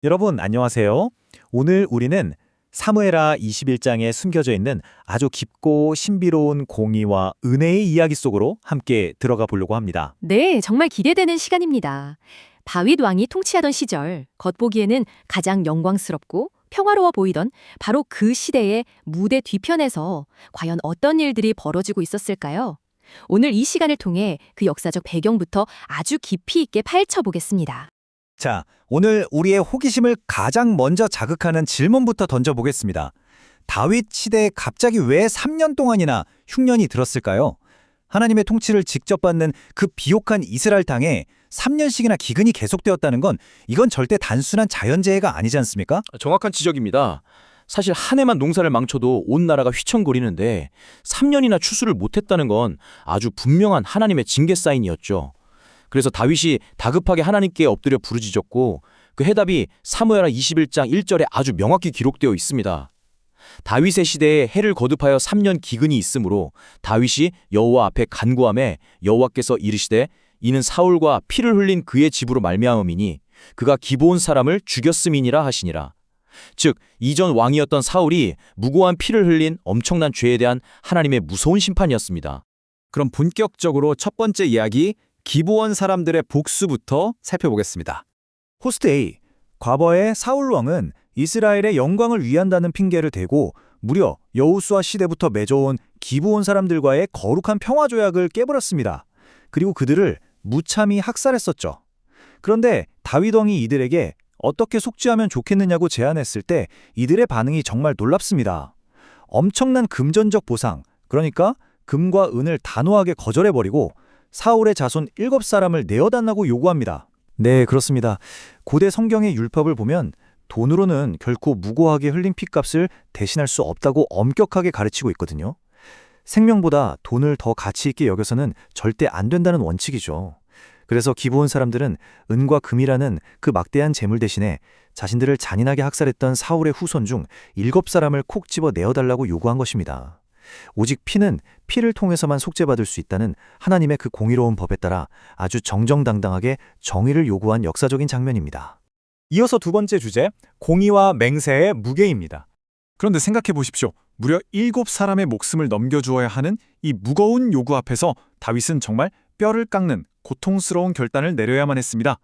여러분 안녕하세요. 오늘 우리는 사무엘하 21장에 숨겨져 있는 아주 깊고 신비로운 공의와 은혜의 이야기 속으로 함께 들어가 보려고 합니다. 네, 정말 기대되는 시간입니다. 다윗 왕이 통치하던 시절, 겉보기에는 가장 영광스럽고 평화로워 보이던 바로 그 시대의 무대 뒤편에서 과연 어떤 일들이 벌어지고 있었을까요? 오늘 이 시간을 통해 그 역사적 배경부터 아주 깊이 있게 파헤쳐 보겠습니다. 자, 오늘 우리의 호기심을 가장 먼저 자극하는 질문부터 던져보겠습니다. 다윗 시대에 갑자기 왜 3년 동안이나 흉년이 들었을까요? 하나님의 통치를 직접 받는 그 비옥한 이스라엘 땅에 3년씩이나 기근이 계속되었다는 건 이건 절대 단순한 자연재해가 아니지 않습니까? 정확한 지적입니다. 사실 한 해만 농사를 망쳐도 온 나라가 휘청거리는데 3년이나 추수를 못했다는 건 아주 분명한 하나님의 징계 사인이었죠. 그래서 다윗이 다급하게 하나님께 엎드려 부르짖었고 그 해답이 사무엘하 21장 1절에 아주 명확히 기록되어 있습니다. 다윗의 시대에 해를 거듭하여 3년 기근이 있으므로 다윗이 여호와 앞에 간구하매 여호와께서 이르시되 이는 사울과 피를 흘린 그의 집으로 말미암음이니 그가 기브온 사람을 죽였음이니라 하시니라. 즉 이전 왕이었던 사울이 무고한 피를 흘린 엄청난 죄에 대한 하나님의 무서운 심판이었습니다. 그럼 본격적으로 첫 번째 이야기, 기브온 사람들의 복수부터 살펴보겠습니다. 호스트 A, 과거의 사울 왕은 이스라엘의 영광을 위한다는 핑계를 대고 무려 여호수아 시대부터 맺어온 기브온 사람들과의 거룩한 평화 조약을 깨버렸습니다. 그리고 그들을 무참히 학살했었죠. 그런데 다윗 왕이 이들에게 어떻게 속죄하면 좋겠느냐고 제안했을 때 이들의 반응이 정말 놀랍습니다. 엄청난 금전적 보상, 그러니까 금과 은을 단호하게 거절해버리고 사울의 자손 7사람을 내어달라고 요구합니다. 네, 그렇습니다. 고대 성경의 율법을 보면 돈으로는 결코 무고하게 흘린 피값을 대신할 수 없다고 엄격하게 가르치고 있거든요. 생명보다 돈을 더 가치 있게 여겨서는 절대 안 된다는 원칙이죠. 그래서 기브온 사람들은 은과 금이라는 그 막대한 재물 대신에 자신들을 잔인하게 학살했던 사울의 후손 중 7사람을 콕 집어 내어달라고 요구한 것입니다. 오직 피는 피를 통해서만 속죄받을 수 있다는 하나님의 그 공의로운 법에 따라 아주 정정당당하게 정의를 요구한 역사적인 장면입니다. 이어서 두 번째 주제, 공의와 맹세의 무게입니다. 그런데 생각해 보십시오. 무려 7사람의 목숨을 넘겨주어야 하는 이 무거운 요구 앞에서 다윗은 정말 뼈를 깎는 고통스러운 결단을 내려야만 했습니다.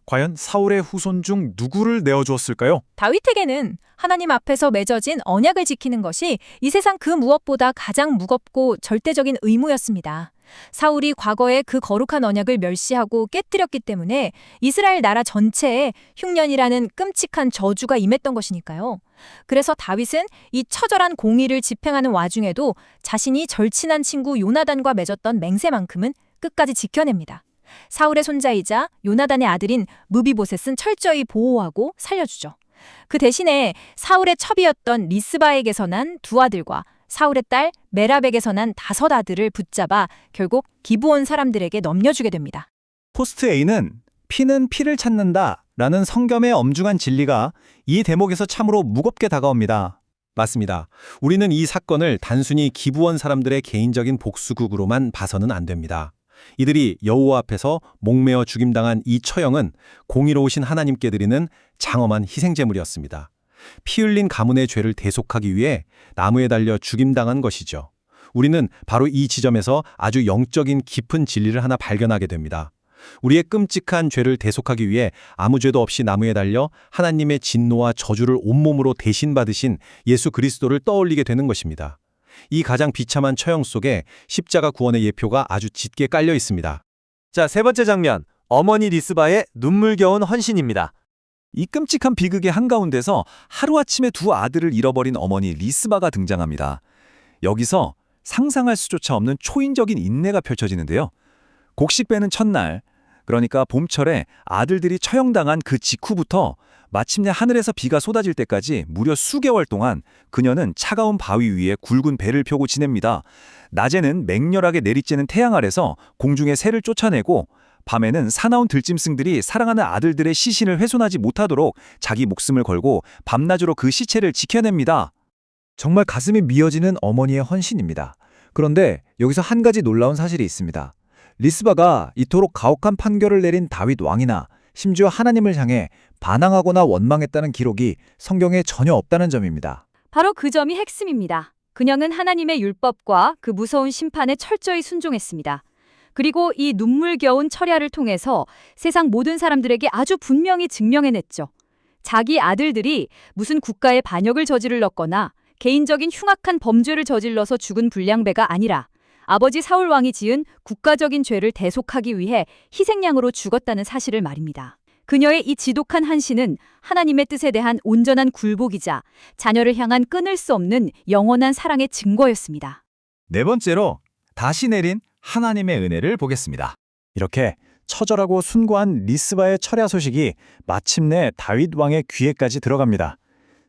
과연 사울의 후손 중 누구를 내어주었을까요? 다윗에게는 하나님 앞에서 맺어진 언약을 지키는 것이 이 세상 그 무엇보다 가장 무겁고 절대적인 의무였습니다. 사울이 과거에 그 거룩한 언약을 멸시하고 깨뜨렸기 때문에 이스라엘 나라 전체에 흉년이라는 끔찍한 저주가 임했던 것이니까요. 그래서 다윗은 이 처절한 공의를 집행하는 와중에도 자신이 절친한 친구 요나단과 맺었던 맹세만큼은 끝까지 지켜냅니다. 사울의 손자이자 요나단의 아들인 무비보셋은 철저히 보호하고 살려주죠. 그 대신에 사울의 첩이었던 리스바에게서 난 2아들과 사울의 딸 메랍에게서 난 5아들을 붙잡아 결국 기브온 사람들에게 넘겨주게 됩니다. 호스트 A는 피는 피를 찾는다 라는 성경의 엄중한 진리가 이 대목에서 참으로 무겁게 다가옵니다. 맞습니다. 우리는 이 사건을 단순히 기브온 사람들의 개인적인 복수극으로만 봐서는 안 됩니다. 이들이 여호와 앞에서 목매어 죽임당한 이 처형은 공의로우신 하나님께 드리는 장엄한 희생제물이었습니다. 피 흘린 가문의 죄를 대속하기 위해 나무에 달려 죽임당한 것이죠. 우리는 바로 이 지점에서 아주 영적인 깊은 진리를 하나 발견하게 됩니다. 우리의 끔찍한 죄를 대속하기 위해 아무 죄도 없이 나무에 달려 하나님의 진노와 저주를 온몸으로 대신 받으신 예수 그리스도를 떠올리게 되는 것입니다. 이 가장 비참한 처형 속에 십자가 구원의 예표가 아주 짙게 깔려 있습니다. 자, 세 번째 장면, 어머니 리스바의 눈물겨운 헌신입니다. 이 끔찍한 비극의 한가운데서 하루아침에 2아들을 잃어버린 어머니 리스바가 등장합니다. 여기서 상상할 수조차 없는 초인적인 인내가 펼쳐지는데요. 곡식 빼는 첫날, 그러니까 봄철에 아들들이 처형당한 그 직후부터 마침내 하늘에서 비가 쏟아질 때까지 무려 수개월 동안 그녀는 차가운 바위 위에 굵은 배를 펴고 지냅니다. 낮에는 맹렬하게 내리쬐는 태양 아래서 공중의 새를 쫓아내고 밤에는 사나운 들짐승들이 사랑하는 아들들의 시신을 훼손하지 못하도록 자기 목숨을 걸고 밤낮으로 그 시체를 지켜냅니다. 정말 가슴이 미어지는 어머니의 헌신입니다. 그런데 여기서 한 가지 놀라운 사실이 있습니다. 리스바가 이토록 가혹한 판결을 내린 다윗 왕이나 심지어 하나님을 향해 반항하거나 원망했다는 기록이 성경에 전혀 없다는 점입니다. 바로 그 점이 핵심입니다. 그녀는 하나님의 율법과 그 무서운 심판에 철저히 순종했습니다. 그리고 이 눈물겨운 철야를 통해서 세상 모든 사람들에게 아주 분명히 증명해냈죠. 자기 아들들이 무슨 국가의 반역을 저질렀거나 개인적인 흉악한 범죄를 저질러서 죽은 불량배가 아니라 아버지 사울 왕이 지은 국가적인 죄를 대속하기 위해 희생양으로 죽었다는 사실을 말입니다. 그녀의 이 지독한 한신은 하나님의 뜻에 대한 온전한 굴복이자 자녀를 향한 끊을 수 없는 영원한 사랑의 증거였습니다. 네 번째로 다시 내린 하나님의 은혜를 보겠습니다. 이렇게 처절하고 숭고한 리스바의 철야 소식이 마침내 다윗 왕의 귀에까지 들어갑니다.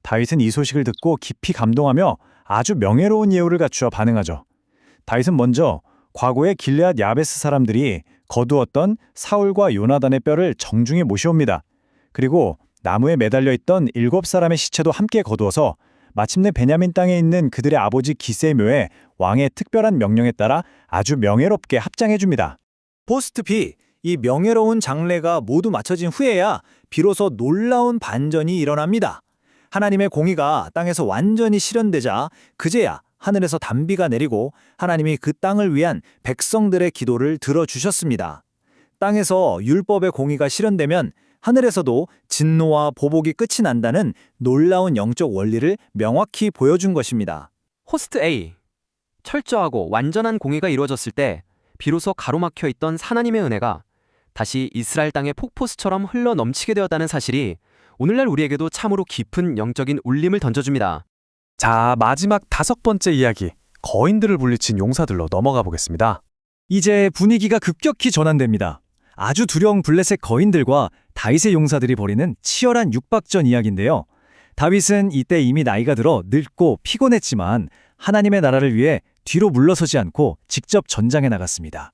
다윗은 이 소식을 듣고 깊이 감동하며 아주 명예로운 예우를 갖추어 반응하죠. 다윗은 먼저 과거의 길르앗 야베스 사람들이 거두었던 사울과 요나단의 뼈를 정중히 모셔옵니다. 그리고 나무에 매달려 있던 7사람의 시체도 함께 거두어서 마침내 베냐민 땅에 있는 그들의 아버지 기세의 묘에 왕의 특별한 명령에 따라 아주 명예롭게 합장해 줍니다. 포스트-피, 이 명예로운 장례가 모두 마쳐진 후에야 비로소 놀라운 반전이 일어납니다. 하나님의 공의가 땅에서 완전히 실현되자 그제야 하늘에서 단비가 내리고 하나님이 그 땅을 위한 백성들의 기도를 들어주셨습니다. 땅에서 율법의 공의가 실현되면 하늘에서도 진노와 보복이 끝이 난다는 놀라운 영적 원리를 명확히 보여준 것입니다. 호스트 A. 철저하고 완전한 공의가 이루어졌을 때 비로소 가로막혀 있던 하나님의 은혜가 다시 이스라엘 땅의 폭포수처럼 흘러 넘치게 되었다는 사실이 오늘날 우리에게도 참으로 깊은 영적인 울림을 던져줍니다. 자, 마지막 5번째 이야기, 거인들을 물리친 용사들로 넘어가 보겠습니다. 이제 분위기가 급격히 전환됩니다. 아주 두려운 블레셋 거인들과 다윗의 용사들이 벌이는 치열한 육박전 이야기인데요. 다윗은 이때 이미 나이가 들어 늙고 피곤했지만 하나님의 나라를 위해 뒤로 물러서지 않고 직접 전장에 나갔습니다.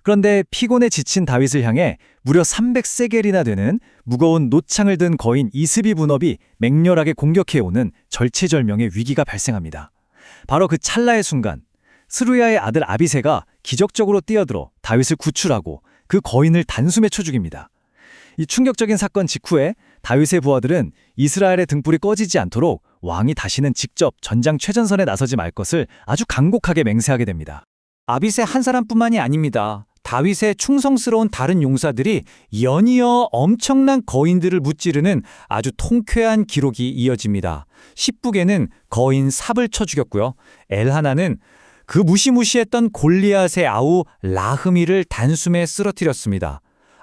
그런데 피곤에 지친 다윗을 향해 무려 300세겔이나 되는 무거운 노창을 든 거인 이스비 분업이 맹렬하게 공격해오는 절체절명의 위기가 발생합니다. 바로 그 찰나의 순간 스루야의 아들 아비새가 기적적으로 뛰어들어 다윗을 구출하고 그 거인을 단숨에 쳐 죽입니다. 이 충격적인 사건 직후에 다윗의 부하들은 이스라엘의 등불이 꺼지지 않도록 왕이 다시는 직접 전장 최전선에 나서지 말 것을 아주 간곡하게 맹세하게 됩니다. 아비새 한 사람뿐만이 아닙니다. 다윗의 충성스러운 다른 용사들이 연이어 엄청난 거인들을 무찌르는 아주 통쾌한 기록이 이어집니다. 10북에는 거인 삽을 쳐 죽였고요. 엘하나는 그 무시무시했던 골리앗의 아우 라흐미를 단숨에 쓰러뜨렸습니다.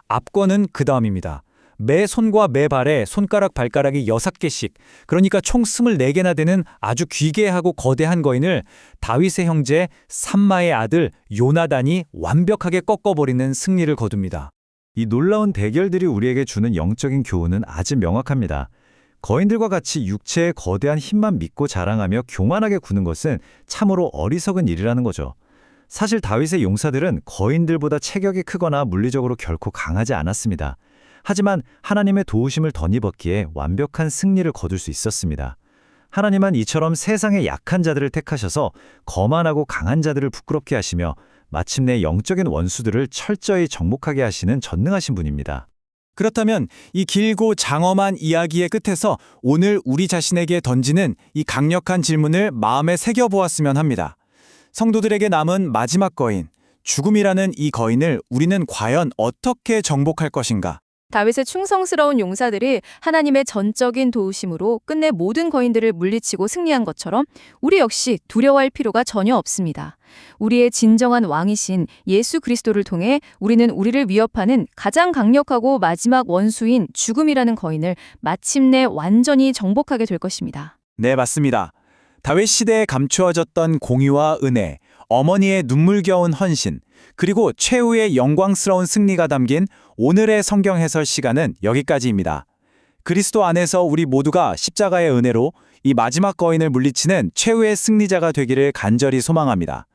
압권은 그 다음입니다. 매 손과 매 발에 손가락 발가락이 6개씩, 그러니까 총 24개나 되는 아주 귀괴하고 거대한 거인을 다윗의 형제 삼마의 아들 요나단이 완벽하게 꺾어버리는 승리를 거둡니다. 이 놀라운 대결들이 우리에게 주는 영적인 교훈은 아주 명확합니다. 거인들과 같이 육체의 거대한 힘만 믿고 자랑하며 교만하게 구는 것은 참으로 어리석은 일이라는 거죠. 사실 다윗의 용사들은 거인들보다 체격이 크거나 물리적으로 결코 강하지 않았습니다. 하지만 하나님의 도우심을 덧입었기에 완벽한 승리를 거둘 수 있었습니다. 하나님은 이처럼 세상의 약한 자들을 택하셔서 거만하고 강한 자들을 부끄럽게 하시며 마침내 영적인 원수들을 철저히 정복하게 하시는 전능하신 분입니다. 그렇다면 이 길고 장엄한 이야기의 끝에서 오늘 우리 자신에게 던지는 이 강력한 질문을 마음에 새겨보았으면 합니다. 성도들에게 남은 마지막 거인, 죽음이라는 이 거인을 우리는 과연 어떻게 정복할 것인가? 다윗의 충성스러운 용사들이 하나님의 전적인 도우심으로 끝내 모든 거인들을 물리치고 승리한 것처럼 우리 역시 두려워할 필요가 전혀 없습니다. 우리의 진정한 왕이신 예수 그리스도를 통해 우리는 우리를 위협하는 가장 강력하고 마지막 원수인 죽음이라는 거인을 마침내 완전히 정복하게 될 것입니다. 네, 맞습니다. 다윗 시대에 감추어졌던 공의와 은혜, 어머니의 눈물겨운 헌신, 그리고 최후의 영광스러운 승리가 담긴 오늘의 성경 해설 시간은 여기까지입니다. 그리스도 안에서 우리 모두가 십자가의 은혜로 이 마지막 거인을 물리치는 최후의 승리자가 되기를 간절히 소망합니다.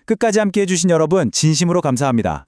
끝까지 함께해 주신 여러분 진심으로 감사합니다.